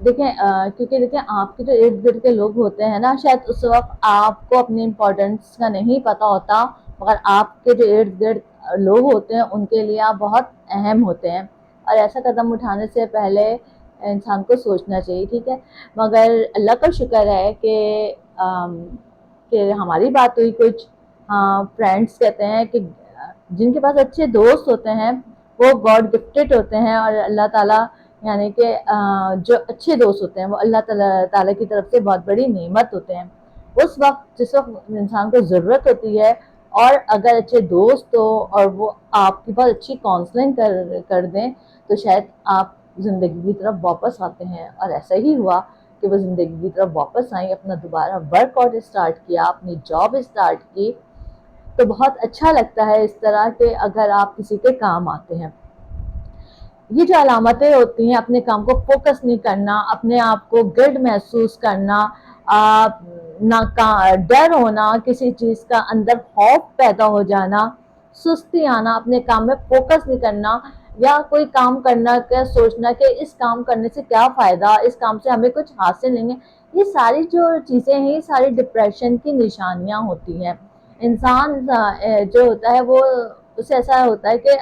دیکھیں کیونکہ دیکھیں آپ کے جو ارد گرد کے لوگ ہوتے ہیں نا، شاید اس وقت آپ کو اپنی امپورٹینس کا نہیں پتا ہوتا، مگر آپ کے جو ارد گرد لوگ ہوتے ہیں ان کے لیے آپ بہت اہم ہوتے ہیں، اور ایسا قدم اٹھانے سے پہلے انسان کو سوچنا چاہیے، ٹھیک ہے۔ مگر اللہ کا شکر ہے کہ ہماری بات ہوئی کچھ فرینڈس کہتے ہیں کہ جن کے پاس اچھے دوست ہوتے ہیں وہ گاڈ گفٹڈ ہوتے ہیں، اور اللہ تعالیٰ یعنی کہ جو اچھے دوست ہوتے ہیں وہ اللہ تعالیٰ کی طرف سے بہت بڑی نعمت ہوتے ہیں۔ اس وقت جس وقت انسان کو ضرورت ہوتی ہے، اور اگر اچھے دوست ہو اور وہ آپ کے پاس اچھی کاؤنسلنگ کر دیں تو شاید آپ زندگی کی طرف واپس آتے ہیں، اور ایسا ہی ہوا کہ وہ زندگی کی طرف واپس آئیں، اپنا دوبارہ ورک آؤٹ اسٹارٹ کیا، اپنی جاب اسٹارٹ کی۔ تو بہت اچھا لگتا ہے اس طرح کہ اگر آپ کسی کے کام آتے ہیں۔ یہ جو علامتیں ہوتی ہیں، اپنے کام کو فوکس نہیں کرنا، اپنے آپ کو گلڈ محسوس کرنا، ڈر ہونا، کسی چیز کا اندر خوف پیدا ہو جانا، سستی آنا، اپنے کام میں فوکس نہیں کرنا، یا کوئی کام کرنا کا سوچنا کہ اس کام کرنے سے کیا فائدہ، اس کام سے ہمیں کچھ حاصل نہیں ہے، یہ ساری جو چیزیں ہیں یہ ساری ڈپریشن کی نشانیاں ہوتی ہیں۔ انسان جو ہوتا ہے وہ اسے ایسا ہوتا ہے کہ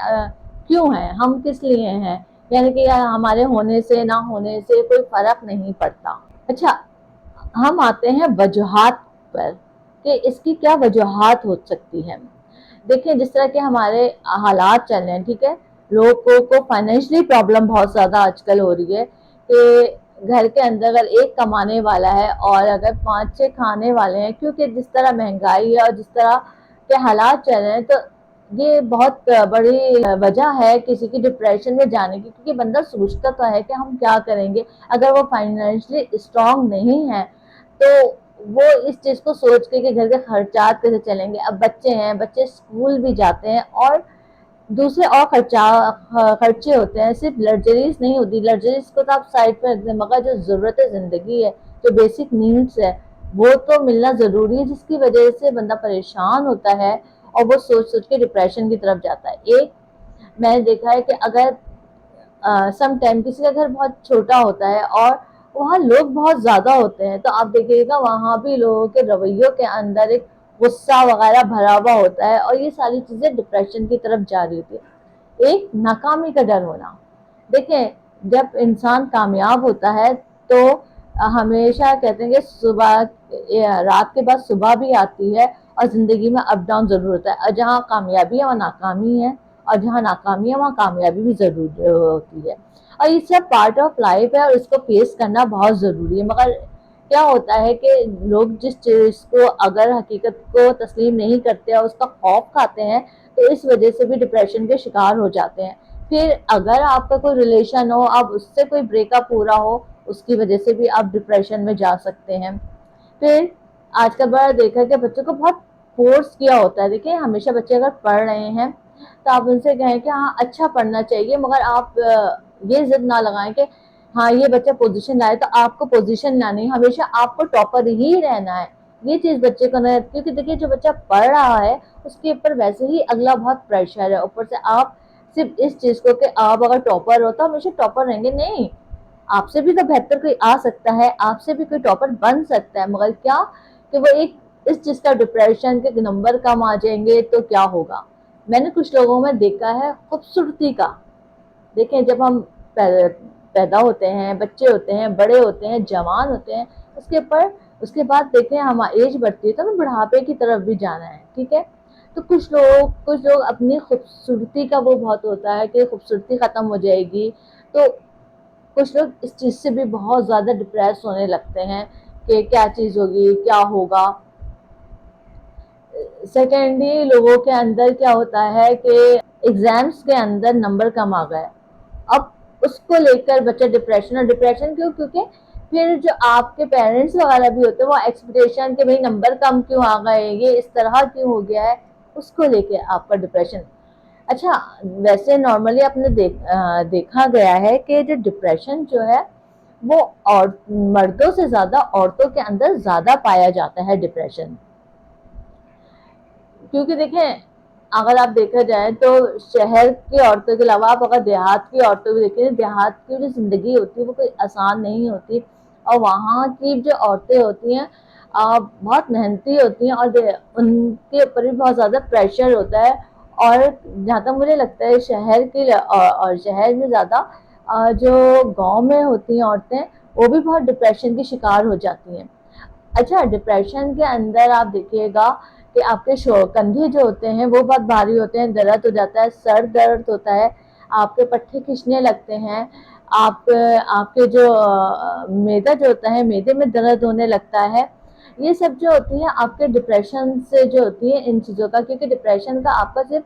کیوں ہے، ہم کس لیے ہیں، یعنی کہ ہمارے ہونے سے نہ ہونے سے کوئی فرق نہیں پڑتا۔ اچھا، ہم آتے ہیں وجوہات پر کہ اس کی کیا وجوہات ہو سکتی ہیں۔ دیکھیں جس طرح کہ ہمارے حالات چل رہے ہیں، ٹھیک ہے، لوگوں کو فائنینشلی پرابلم بہت زیادہ آج کل ہو رہی ہے کہ گھر کے اندر اگر ایک کمانے والا ہے اور اگر 5-6 کھانے والے ہیں، کیونکہ جس طرح مہنگائی ہے اور جس طرح کے حالات چل رہے ہیں، تو یہ بہت بڑی وجہ ہے کسی کی ڈپریشن میں جانے کی، کیونکہ بندہ سوچتا تو ہے کہ ہم کیا کریں گے، اگر وہ فائنینشلی اسٹرانگ نہیں ہے تو وہ اس چیز کو سوچ کے کہ گھر کے خرچات کیسے چلیں گے۔ اب بچے ہیں، بچے اسکول بھی جاتے ہیں اور دوسرے اور خرچے ہوتے ہیں، صرف لگژریز نہیں ہوتی، لگژریز کو تو آپ سائڈ پہ رکھ دیں، مگر جو ضرورت زندگی ہے، جو بیسک نیڈس ہے، وہ تو ملنا ضروری ہے، جس کی وجہ سے بندہ پریشان ہوتا ہے اور وہ سوچ سوچ کے ڈپریشن کی طرف جاتا ہے۔ ایک میں نے دیکھا ہے کہ اگر سم ٹائم کسی کا گھر بہت چھوٹا ہوتا ہے اور وہاں لوگ بہت زیادہ ہوتے ہیں، تو آپ دیکھیے گا وہاں بھی لوگوں کے رویوں کے اندر ایک غصہ وغیرہ بھرا ہوا ہوتا ہے، اور یہ ساری چیزیں ڈپریشن کی طرف جا رہی ہوتی ہے۔ ایک ناکامی کا ڈر ہونا، دیکھیں جب انسان کامیاب ہوتا ہے تو ہمیشہ کہتے ہیں کہ رات کے بعد صبح بھی آتی ہے، اور زندگی میں اپ ڈاؤن ضرور ہوتا ہے، اور جہاں کامیابی ہے وہاں ناکامی ہے، اور جہاں ناکامی ہے وہاں کامیابی بھی ضرور ہوتی ہے، اور یہ سب پارٹ آف لائف ہے اور اس کو فیس کرنا بہت ضروری ہے۔ مگر کیا ہوتا ہے کہ لوگ جس چیز کو اگر حقیقت کو تسلیم نہیں کرتے اور اس کا خوف کھاتے ہیں تو اس وجہ سے بھی ڈپریشن کے شکار ہو جاتے ہیں۔ پھر اگر آپ کا کوئی ریلیشن ہو، اب اس سے کوئی بریک اپ پورا ہو، اس کی وجہ سے بھی آپ ڈپریشن میں جا سکتے ہیں۔ پھر آج کل بڑا دیکھا کہ بچوں کو بہت فورس کیا ہوتا ہے، دیکھیں ہمیشہ بچے اگر پڑھ رہے ہیں تو آپ ان سے کہیں کہ ہاں اچھا پڑھنا چاہیے، مگر آپ یہ ضد نہ لگائیں کہ ہاں یہ بچہ پوزیشن لائے تو آپ کو پوزیشن لانی ہے، ہمیشہ آپ کو ٹاپر ہی رہنا ہے، یہ چیز بچے کو نہیں، کیونکہ دیکھیے جو بچہ پڑھ رہا ہے اس کے اوپر ویسے ہی اگلا بہت پریشر ہے، اوپر سے آپ صرف اس چیز کو کہ آپ اگر ٹاپر ہو تو ہمیشہ ٹاپر رہیں گے، نہیں، آپ سے بھی تو بہتر کوئی آ سکتا ہے، آپ سے بھی کوئی ٹاپر بن سکتا ہے، مگر کیا کہ وہ ایک اس چیز کا ڈپریشن کے نمبر کم آ جائیں گے تو کیا ہوگا۔ میں نے کچھ لوگوں میں دیکھا ہے خوبصورتی کا، دیکھیں جب ہم پیدا ہوتے ہیں، بچے ہوتے ہیں، بڑے ہوتے ہیں، جوان ہوتے ہیں، اس کے بعد دیکھیں ہماری ایج بڑھتی ہے تو ہمیں بڑھاپے کی طرف بھی جانا ہے، ٹھیک ہے، تو کچھ لوگ اپنی خوبصورتی کا وہ بہت ہوتا ہے کہ خوبصورتی ختم ہو جائے گی، تو کچھ لوگ اس چیز سے بھی بہت زیادہ ڈپریس ہونے لگتے ہیں کہ کیا چیز ہوگی، کیا ہوگا۔ سیکنڈلی لوگوں کے اندر کیا ہوتا ہے کہ ایگزامس کے اندر نمبر کم آ گئے، اب اس کو لے کر بچہ ڈپریشن کیوں، کیونکہ پھر جو آپ کے پیرنٹس وغیرہ بھی ہوتے ہیں وہ ایکسپیکٹیشن کہ بھئی نمبر کم کیوں آ گئے، یہ اس طرح کیوں ہو گیا ہے، اس کو لے کے آپ کا ڈپریشن۔ اچھا، ویسے نارملی آپ نے دیکھا گیا ہے کہ جو ڈپریشن جو ہے وہ مردوں سے زیادہ عورتوں کے اندر زیادہ پایا جاتا ہے ڈپریشن، کیونکہ دیکھیں اگر آپ دیکھا جائے تو شہر کی عورتوں کے علاوہ آپ اگر دیہات کی عورتوں کو دیکھیں، دیہات کی جو زندگی ہوتی ہے وہ کوئی آسان نہیں ہوتی، اور وہاں کی جو عورتیں ہوتی ہیں بہت محنتی ہوتی ہیں، اور ان کے اوپر بھی بہت زیادہ پریشر ہوتا ہے. اور جہاں تک مجھے لگتا ہے شہر کی اور شہر میں زیادہ جو گاؤں میں ہوتی ہیں عورتیں وہ بھی بہت ڈپریشن کی شکار ہو جاتی ہیں. اچھا، ڈپریشن کے اندر آپ دیکھیے گا کہ آپ کے کندھے جو ہوتے ہیں وہ بہت بھاری ہوتے ہیں، درد ہو جاتا ہے، سر درد ہوتا ہے، آپ کے پٹھے کھنچنے لگتے ہیں، آپ کے جو معدہ جو ہوتا ہے معدے میں درد ہونے لگتا ہے. یہ سب جو ہوتی ہے آپ کے ڈپریشن سے جو ہوتی ہے ان چیزوں کا، کیونکہ ڈپریشن کا آپ کا صرف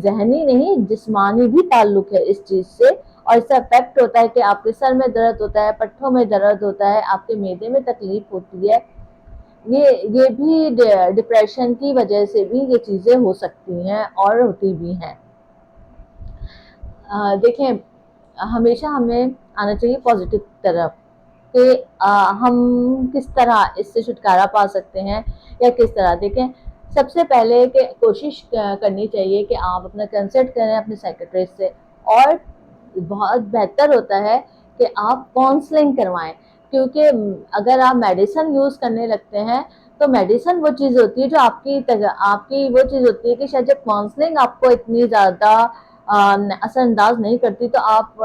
ذہنی نہیں جسمانی بھی تعلق ہے اس چیز سے، اور اس سے افیکٹ ہوتا ہے کہ آپ کے سر میں درد ہوتا ہے، پٹھوں میں درد ہوتا ہے، آپ کے معدے میں تکلیف ہوتی ہے. یہ بھی ڈپریشن کی وجہ سے بھی یہ چیزیں ہو سکتی ہیں اور ہوتی بھی ہیں. دیکھیں، ہمیشہ ہمیں آنا چاہیے پازیٹیو طرف کہ ہم کس طرح اس سے چھٹکارا پا سکتے ہیں یا کس طرح. دیکھیں، سب سے پہلے کہ کوشش کرنی چاہیے کہ آپ اپنا کنسلٹ کریں اپنے سائیکیٹرسٹ سے، اور بہت بہتر ہوتا ہے کہ آپ کاؤنسلنگ کروائیں، کیونکہ اگر آپ میڈیسن یوز کرنے لگتے ہیں تو میڈیسن وہ چیز ہوتی ہے جو آپ کی وہ چیز ہوتی ہے کہ شاید جب کاؤنسلنگ آپ کو اتنی زیادہ اثر انداز نہیں کرتی تو آپ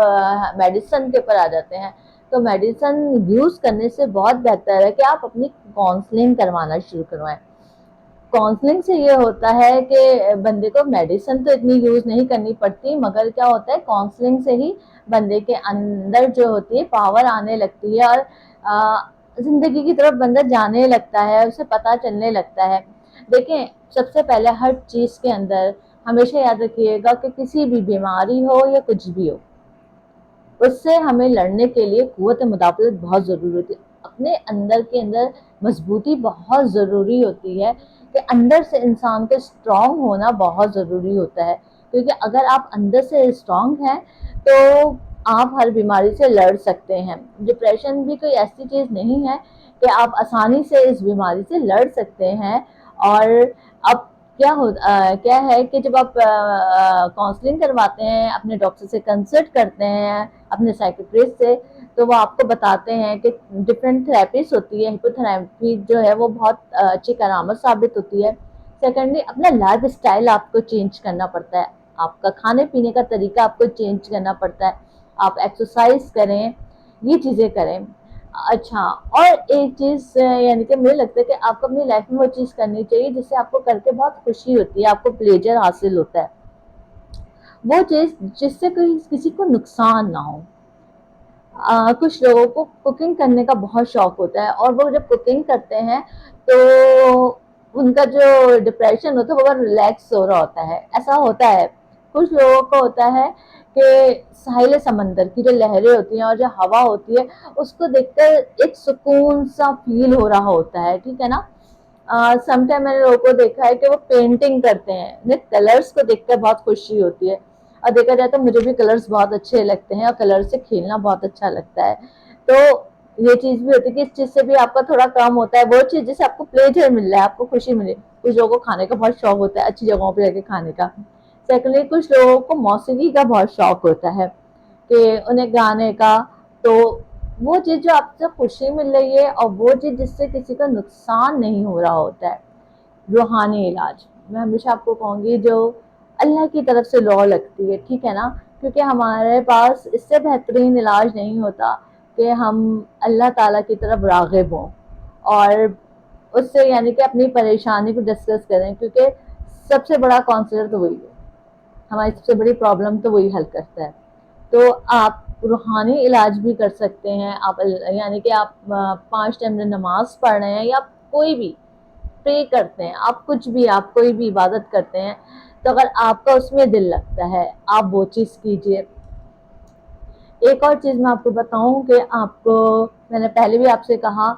میڈیسن کے اوپر آ جاتے ہیں. تو میڈیسن یوز کرنے سے بہت بہتر ہے کہ آپ اپنی کاؤنسلنگ کروانا شروع کروائیں. کاؤنسلنگ سے یہ ہوتا ہے کہ بندے کو میڈیسن تو اتنی یوز نہیں کرنی پڑتی، مگر کیا ہوتا ہے کاؤنسلنگ سے ہی بندے کے اندر جو ہوتی ہے پاور آنے لگتی ہے، اور زندگی کی طرف بندہ جانے لگتا ہے، اسے پتہ چلنے لگتا ہے. دیکھیں، سب سے پہلے ہر چیز کے اندر ہمیشہ یاد رکھیے گا کہ کسی بھی بیماری ہو یا کچھ بھی ہو، اس سے ہمیں لڑنے کے لیے قوت مدافعت بہت ضروری ہوتی ہے. اپنے اندر کے اندر مضبوطی بہت ضروری ہوتی ہے، کہ اندر سے انسان کو اسٹرانگ ہونا بہت ضروری ہوتا ہے. کیونکہ اگر آپ اندر سے اسٹرانگ ہیں تو آپ ہر بیماری سے لڑ سکتے ہیں. ڈپریشن بھی کوئی ایسی چیز نہیں ہے کہ آپ آسانی سے اس بیماری سے لڑ سکتے ہیں. اور اب کیا ہے کہ جب آپ کاؤنسلنگ کرواتے ہیں، اپنے ڈاکٹر سے کنسلٹ کرتے ہیں، اپنے سائیکیٹرسٹ سے، تو وہ آپ کو بتاتے ہیں کہ ڈفرینٹ تھراپیز ہوتی ہے. ہپو تھراپی جو ہے وہ بہت اچھی کرامت ثابت ہوتی ہے. سیکنڈلی، اپنا لائف اسٹائل آپ کو چینج کرنا پڑتا ہے، آپ کا کھانے پینے کا طریقہ آپ کو چینج کرنا پڑتا ہے، آپ ایکسرسائز کریں، یہ چیزیں کریں. اچھا، اور ایک چیز یعنی کہ مجھے لگتا ہے کہ آپ کو اپنی لائف میں وہ چیز کرنی چاہیے جس سے آپ کو کر کے بہت خوشی ہوتی ہے، آپ کو پلیجر حاصل ہوتا ہے، وہ چیز جس سے کسی کو نقصان نہ ہو. کچھ لوگوں کو کوکنگ کرنے کا بہت شوق ہوتا ہے، اور وہ جب کوکنگ کرتے ہیں تو ان کا جو ڈپریشن ہوتا ہے وہ ریلیکس ہو رہا ہوتا ہے. ایسا ہوتا ہے کچھ لوگوں کو ہوتا ہے کہ ساحل سمندر کی جو لہریں ہوتی ہیں اور جو ہوا ہوتی ہے اس کو دیکھ کر ایک سکون سا فیل ہو رہا ہوتا ہے. ٹھیک ہے نا. سم ٹائم میں نے لوگوں کو دیکھا ہے کہ وہ پینٹنگ کرتے ہیں، کلرس کو دیکھ کر بہت خوشی ہوتی ہے. اور دیکھا جائے تو مجھے بھی کلرس بہت اچھے لگتے ہیں، اور کلر سے کھیلنا بہت اچھا لگتا ہے. تو یہ چیز بھی ہوتی ہے کہ اس چیز سے بھی آپ کا تھوڑا کام ہوتا ہے، وہ چیز جس سے آپ کو پلیجر مل رہا ہے، آپ کو خوشی ملے. کچھ لوگوں کو کھانے کا بہت شوق ہوتا ہے، اچھی جگہوں پہ رہ کے کھانے کا. سیکنڈلی، کچھ لوگوں کو موسیقی کا بہت شوق ہوتا ہے کہ انہیں گانے کا. تو وہ چیز جو آپ سے خوشی مل رہی ہے اور وہ چیز جس سے کسی کا نقصان نہیں ہو رہا ہوتا ہے. روحانی علاج میں ہمیشہ آپ کو کہوں گی جو اللہ کی طرف سے لا لگتی ہے، ٹھیک ہے نا، کیونکہ ہمارے پاس اس سے بہترین علاج نہیں ہوتا کہ ہم اللہ تعالیٰ کی طرف راغب ہوں اور اس سے یعنی کہ اپنی پریشانی کو ڈسکس کریں، کیونکہ سب سے بڑا کانسلر تو وہی ہے، ہماری سب سے بڑی پرابلم تو وہی حل کرتا ہے. تو آپ روحانی علاج بھی کر سکتے ہیں. آپ یعنی کہ آپ 5 ٹائم نماز پڑھ رہے ہیں یا کوئی بھی پرے کرتے ہیں، آپ کچھ بھی، آپ کوئی بھی عبادت کرتے ہیں، تو اگر آپ کا اس میں دل لگتا ہے آپ وہ چیز کیجئے. ایک اور چیز میں آپ کو بتاؤں کہ آپ کو میں نے پہلے بھی آپ سے کہا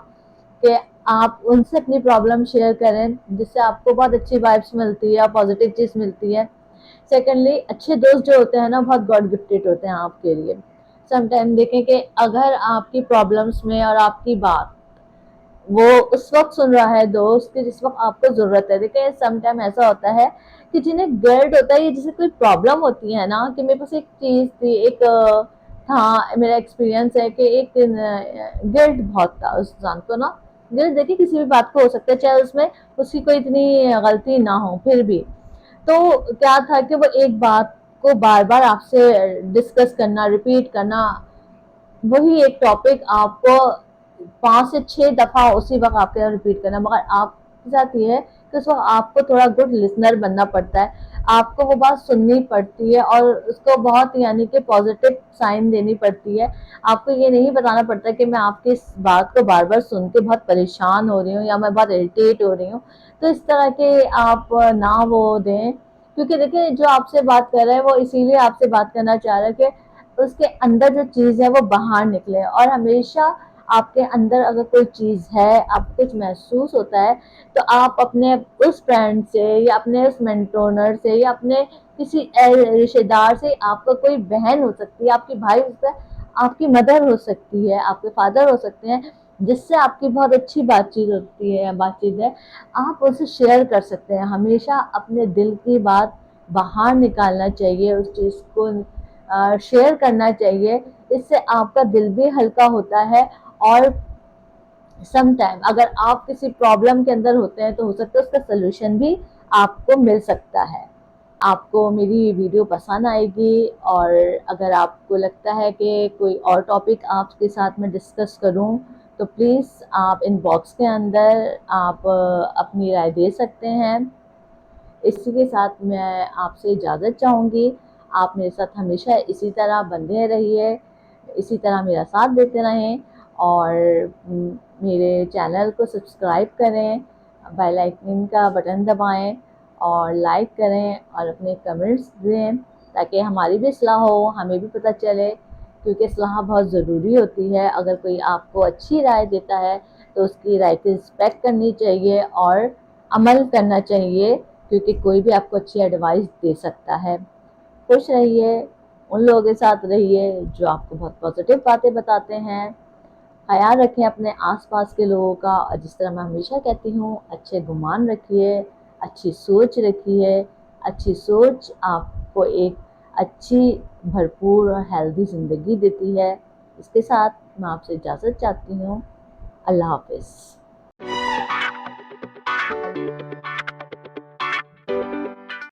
کہ آپ ان سے اپنی پرابلم شیئر کریں جس سے آپ کو بہت اچھی وائبس ملتی ہے، پازیٹیو چیز ملتی ہے. سیکنڈلی، اچھے دوست جو ہوتے ہیں نا بہت گاڈ گفٹیڈ ہوتے ہیں آپ کے لیے. سم ٹائم دیکھیں کہ اگر آپ کی پرابلمس میں اور آپ کی بات وہ اس وقت سن رہا ہے دوست کہ جس وقت آپ کو ضرورت ہے. دیکھیں سم ٹائم ایسا ہوتا ہے کہ جنہیں گرڈ ہوتا ہے، یہ جسے کوئی پرابلم ہوتی ہے نا، کہ میرے پاس ایک چیز تھی، ایک تھا، میرا ایکسپیرینس ہے کہ ایک گلٹ بہت تھا اس انسان کو نا. گلٹ دیکھیں کسی بھی بات کو ہو سکتا ہے، چاہے اس میں اس کی کوئی اتنی غلطی نہ ہو پھر بھی. تو کیا تھا کہ وہ ایک بات کو بار بار آپ سے ڈسکس کرنا، ریپیٹ کرنا، وہی ایک ٹاپک آپ کو 5 سے 6 دفعہ اسی وقت آپ کے ریپیٹ کرنا. مگر آپ کے ساتھ یہ ہے کہ اس وقت آپ کو تھوڑا گڈ لسنر بننا پڑتا ہے، آپ کو وہ بات سننی پڑتی ہے اور اس کو بہت یعنی کہ پازیٹیو سائن دینی پڑتی ہے. آپ کو یہ نہیں بتانا پڑتا کہ میں آپ کی اس بات کو بار بار سن کے بہت پریشان ہو رہی ہوں یا میں بہت اریٹیٹ ہو رہی ہوں. تو اس طرح کے آپ نہ وہ دیں، کیونکہ دیکھیں جو آپ سے بات کر رہے ہیں وہ اسی لیے آپ سے بات کرنا چاہ رہا ہے کہ اس کے اندر جو چیز ہے وہ باہر نکلے. اور ہمیشہ آپ کے اندر اگر کوئی چیز ہے، آپ کو کچھ محسوس ہوتا ہے، تو آپ اپنے اس فرینڈ سے یا اپنے اس مینٹونر سے یا اپنے کسی رشتے دار سے، آپ کا کوئی بہن ہو سکتی ہے، آپ کی بھائی ہو سکتا ہے، آپ کی مدر ہو سکتی ہے، آپ کے فادر ہو سکتے ہیں، جس سے آپ کی بہت اچھی بات چیت ہوتی ہے، بات چیت ہے، آپ اسے شیئر کر سکتے ہیں. ہمیشہ اپنے دل کی بات باہر نکالنا چاہیے، اس چیز کو شیئر کرنا چاہیے. اس سے آپ کا دل بھی ہلکا ہوتا ہے. اور سم ٹائم اگر آپ کسی پرابلم کے اندر ہوتے ہیں تو ہو سکتا ہے اس کا سلوشن بھی آپ کو مل سکتا ہے. آپ کو میری ویڈیو پسند آئے گی، اور اگر آپ کو لگتا ہے کہ کوئی اور ٹاپک آپ کے ساتھ میں ڈسکس کروں تو پلیز آپ ان باکس کے اندر آپ اپنی رائے دے سکتے ہیں. اسی کے ساتھ میں آپ سے اجازت چاہوں گی. آپ میرے ساتھ ہمیشہ اسی طرح بندے رہیے، اسی طرح میرا ساتھ دیتے رہیں، اور میرے چینل کو سبسکرائب کریں، بیل آئیکن کا بٹن دبائیں، اور لائک کریں اور اپنے کمنٹس دیں تاکہ ہماری بھی اصلاح ہو، ہمیں بھی پتہ چلے. کیونکہ اصلاح بہت ضروری ہوتی ہے. اگر کوئی آپ کو اچھی رائے دیتا ہے تو اس کی رائے کی رسپیکٹ کرنی چاہیے اور عمل کرنا چاہیے، کیونکہ کوئی بھی آپ کو اچھی ایڈوائس دے سکتا ہے. خوش رہیے، ان لوگوں کے ساتھ رہیے جو آپ کو بہت پازیٹیو باتیں بتاتے ہیں. خیال رکھیں اپنے آس پاس کے لوگوں کا، اور جس طرح میں ہمیشہ کہتی ہوں اچھے گمان رکھیے، اچھی سوچ رکھیے. اچھی سوچ آپ کو ایک اچھی بھرپور اور ہیلدی زندگی دیتی ہے. اس کے ساتھ میں آپ سے اجازت چاہتی ہوں. اللہ حافظ.